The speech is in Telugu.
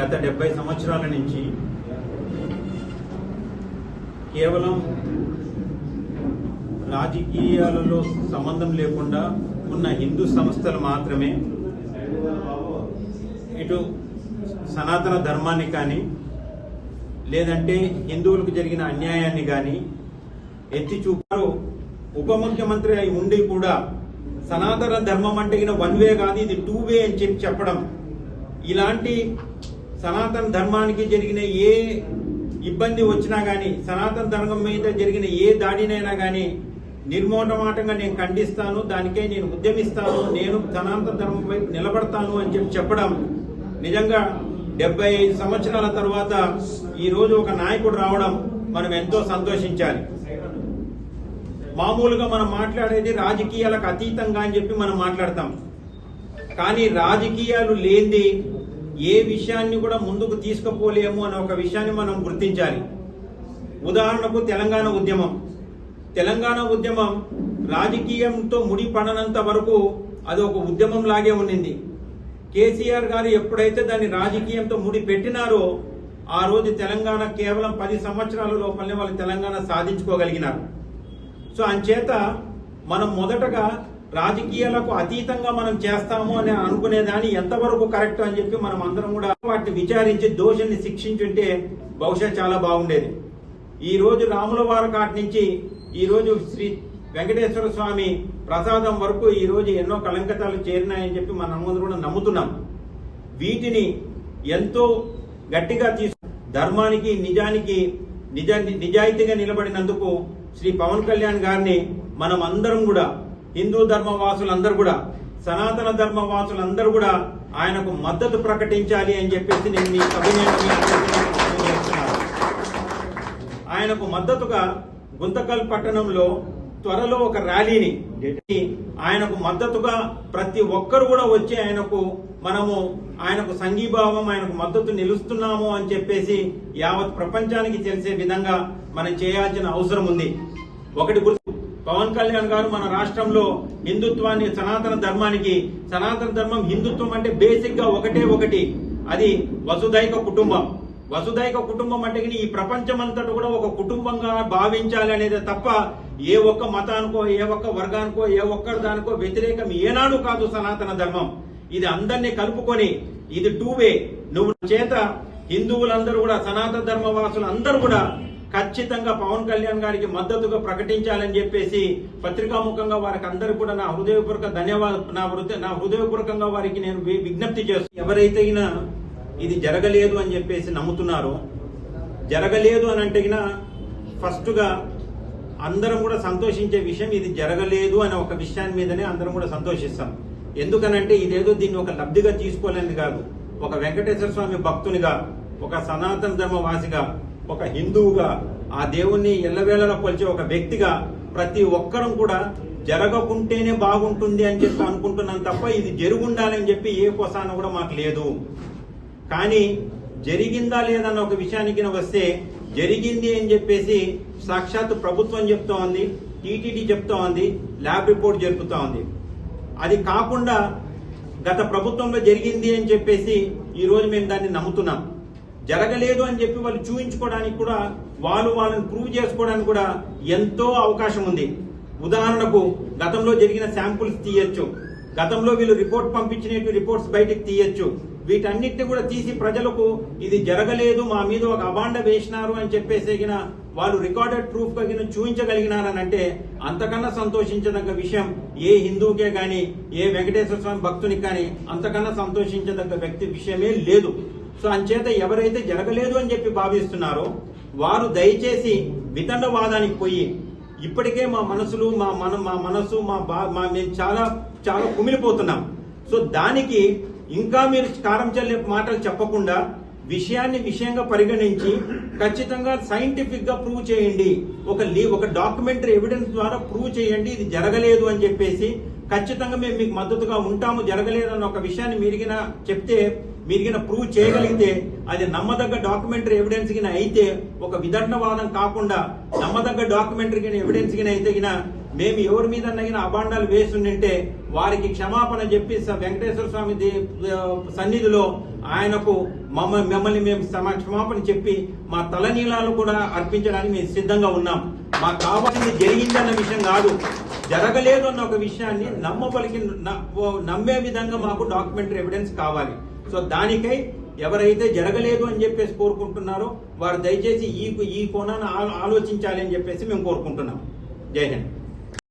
గత 70 సంవత్సరాల నుంచి కేవలం రాజకీయాలలో సంబంధం లేకుండా ఉన్న హిందూ సంస్థలు మాత్రమే ఇటు సనాతన ధర్మాన్ని కానీ లేదంటే హిందువులకు జరిగిన అన్యాయాన్ని కానీ ఎత్తి చూపారు. ఉప ముఖ్యమంత్రి అయి ఉండి కూడా సనాతన ధర్మం అంటే వన్ వే కాదు, ఇది 2 వే అని చెప్పడం, ఇలాంటి సనాతన ధర్మానికి జరిగిన ఏ ఇబ్బంది వచ్చినా కానీ, సనాతన ధర్మం మీద జరిగిన ఏ దాడినైనా కానీ నిర్మోహమాటంగా నేను ఖండిస్తాను, దానికే నేను ఉద్యమిస్తాను, నేను సనాతన ధర్మం వైపు నిలబడతాను అని చెప్పడం నిజంగా 75 సంవత్సరాల తర్వాత ఈ రోజు ఒక నాయకుడు రావడం మనం ఎంతో సంతోషించాలి. మామూలుగా మనం మాట్లాడేది రాజకీయాలకు అతీతంగా అని చెప్పి మనం మాట్లాడతాం, కానీ రాజకీయాలు లేనిది ఏ విషయాన్ని కూడా ముందుకు తీసుకుపోలేము అనే ఒక విషయాన్ని మనం గుర్తించాలి. ఉదాహరణకు తెలంగాణ ఉద్యమం రాజకీయంతో ముడిపడనంత వరకు అది ఒక ఉద్యమం లాగే ఉండింది. కేసీఆర్ గారు ఎప్పుడైతే దాన్ని రాజకీయంతో ముడి పెట్టినారో ఆ రోజు తెలంగాణ కేవలం 10 సంవత్సరాల లోపలనే వాళ్ళు తెలంగాణ సాధించుకోగలిగినారు. సో అంచేత మనం మొదటగా రాజకీయాలకు అతీతంగా మనం చేస్తాము అని అనుకునేదాన్ని ఎంతవరకు కరెక్ట్ అని చెప్పి మనం అందరం కూడా వాటిని విచారించి దోషుల్ని శిక్షించుంటే బహుశా చాలా బాగుండేది. ఈ రోజు రాముల వారి కాటి నుంచి ఈ రోజు శ్రీ వెంకటేశ్వర స్వామి ప్రసాదం వరకు ఈ రోజు ఎన్నో కలంకతాలు చేరినాయని చెప్పి మనం అందరూ కూడా నమ్ముతున్నాం. వీటిని ఎంతో గట్టిగా ధర్మానికి నిజానికి నిజాయితీగా నిలబడినందుకు శ్రీ పవన్ కళ్యాణ్ గారిని మనం అందరం కూడా, హిందూ ధర్మవాసులందరూ కూడా, సనాతన ధర్మవాసులందరూ కూడా ఆయనకు మద్దతు ప్రకటించాలి అని చెప్పేసి నేను మీ ఆయనకు మద్దతుగా గుంతకల్ పట్టణంలో త్వరలో ఒక ర్యాలీని ఆయనకు మద్దతుగా ప్రతి ఒక్కరు కూడా వచ్చి ఆయనకు సంఘీభావం, ఆయనకు మద్దతు నిలుస్తున్నాము అని చెప్పేసి యావత్ ప్రపంచానికి తెలిసే విధంగా మనం చేయాల్సిన అవసరం ఉంది. ఒకటి గుర్తు, పవన్ కళ్యాణ్ గారు మన రాష్ట్రంలో హిందుత్వాన్ని, సనాతన ధర్మం హిందుత్వం అంటే బేసిక్ గా ఒకటి, అది వసుదైక కుటుంబం. వసుదైక కుటుంబం అంటే ఈ ప్రపంచమంతటా కూడా ఒక కుటుంబంగా భావించాలి అనేది తప్ప ఏ ఒక్క మతానికో, ఏ ఒక్క వర్గానికో, ఏ ఒక్కరి దానికో వ్యతిరేకం ఏనాడు కాదు సనాతన ధర్మం. ఇది అందరినీ కలుపుకొని ఇది 2 వే. నువ్వు చేత హిందువులందరూ కూడా, సనాతన ధర్మవాసులు అందరూ కూడా ఖచ్చితంగా పవన్ కళ్యాణ్ గారికి మద్దతుగా ప్రకటించాలని చెప్పేసి పత్రికాముఖంగా వారికి అందరికీ కూడా నా హృదయపూర్వక ధన్యవాదాలు, నా హృదయపూర్వకంగా వారికి నేను విజ్ఞప్తి చేస్తాను. ఎవరైతే ఇది జరగలేదు అని చెప్పేసి నమ్ముతున్నారో, జరగలేదు అని అంటే ఫస్ట్ గా అందరం కూడా సంతోషించే విషయం ఇది జరగలేదు అనే ఒక విషయాన్ని మీదనే అందరం కూడా సంతోషిస్తాం. ఎందుకనంటే ఇదేదో దీన్ని ఒక లబ్ధిగా తీసుకోలేనిది కాదు. ఒక వెంకటేశ్వర స్వామి భక్తునిగా, ఒక సనాతన ధర్మవాసిగా, ఒక హిందువుగా, ఆ దేవుణ్ణి ఎల్లవేళలా కొలిచే ఒక వ్యక్తిగా ప్రతి ఒక్కరం కూడా జరగకుంటేనే బాగుంటుంది అని చెప్పి అనుకుంటున్నాం తప్ప ఇది జరుగుండాలని చెప్పి ఏ కోసాన కూడా మాకు లేదు. కానీ జరిగిందా లేదన్న ఒక విషయానికి వస్తే జరిగింది అని చెప్పేసి సాక్షాత్ ప్రభుత్వం చెప్తా ఉంది, టీటీడీ చెప్తా ఉంది, ల్యాబ్ రిపోర్ట్ జరుపుతా ఉంది. అది కాకుండా గత ప్రభుత్వంలో జరిగింది అని చెప్పేసి ఈ రోజు మేము దాన్ని నమ్ముతున్నాం. జరగలేదు అని చెప్పి వాళ్ళు చూపించుకోవడానికి కూడా, వాళ్ళని ప్రూవ్ చేసుకోవడానికి కూడా ఎంతో అవకాశం ఉంది. ఉదాహరణకు గతంలో జరిగిన శాంపుల్స్ తీయచ్చు, గతంలో వీళ్ళు రిపోర్ట్ పంపించిన రిపోర్ట్స్ బయటకు తీయచ్చు. వీటన్నిటిని కూడా తీసి ప్రజలకు ఇది జరగలేదు, మా మీద ఒక అబాండ వేసినారు అని చెప్పేసి వాళ్ళు రికార్డెడ్ ప్రూఫ్ గా చూపించగలిగినారని అంటే అంతకన్నా సంతోషించదగ్గ విషయం ఏ హిందువుకే గాని, ఏ వెంకటేశ్వర స్వామి భక్తునికి కానీ అంతకన్నా సంతోషించదగ్గ విషయమే లేదు. సో అంచేత ఎవరైతే జరగలేదు అని చెప్పి భావిస్తున్నారో వారు దయచేసి వితండవాదానికి పోయి, ఇప్పటికే మా మనసు మేము చాలా చాలా కుమిలిపోతున్నాం. సో దానికి ఇంకా మీరు కారం చల్లే మాటలు చెప్పకుండా విషయాన్ని విషయంగా పరిగణించి ఖచ్చితంగా సైంటిఫిక్ గా ప్రూవ్ చేయండి, ఒక డాక్యుమెంటరీ ఎవిడెన్స్ ద్వారా ప్రూవ్ చేయండి ఇది జరగలేదు అని చెప్పేసి ఖచ్చితంగా మేము మీకు మద్దతుగా ఉంటాము. జరగలేదన్న ఒక విషయాన్ని మీరిగిన చెప్తే, మీరిగిన ప్రూవ్ చేయగలిగితే అది నమ్మదగ్గ డాక్యుమెంటరీ ఎవిడెన్స్ గిన అయితే, ఒక విదండవాదం కాకుండా నమ్మదగ్గ డాక్యుమెంటరీ ఎవిడెన్స్ గిన అయితే మేము ఎవరి మీద అభాండాలు వేస్తుంటే వారికి క్షమాపణ చెప్పి వెంకటేశ్వర స్వామి సన్నిధిలో ఆయనకు మిమ్మల్ని మేము క్షమాపణ చెప్పి మా తలనీలాలు కూడా అర్పించడానికి మేము సిద్ధంగా ఉన్నాం. మాకు కావాల్సింది జరిగిందన్న విషయం కాదు, జరగలేదు అన్న ఒక విషయాన్ని నమ్మే విధంగా మాకు డాక్యుమెంటరీ ఎవిడెన్స్ కావాలి. సో దానికై ఎవరైతే జరగలేదు అని చెప్పేసి కోరుకుంటున్నారో వారు దయచేసి ఈ కోణాన్ని ఆలోచించాలి అని చెప్పేసి మేము కోరుకుంటున్నాం. జై హింద్.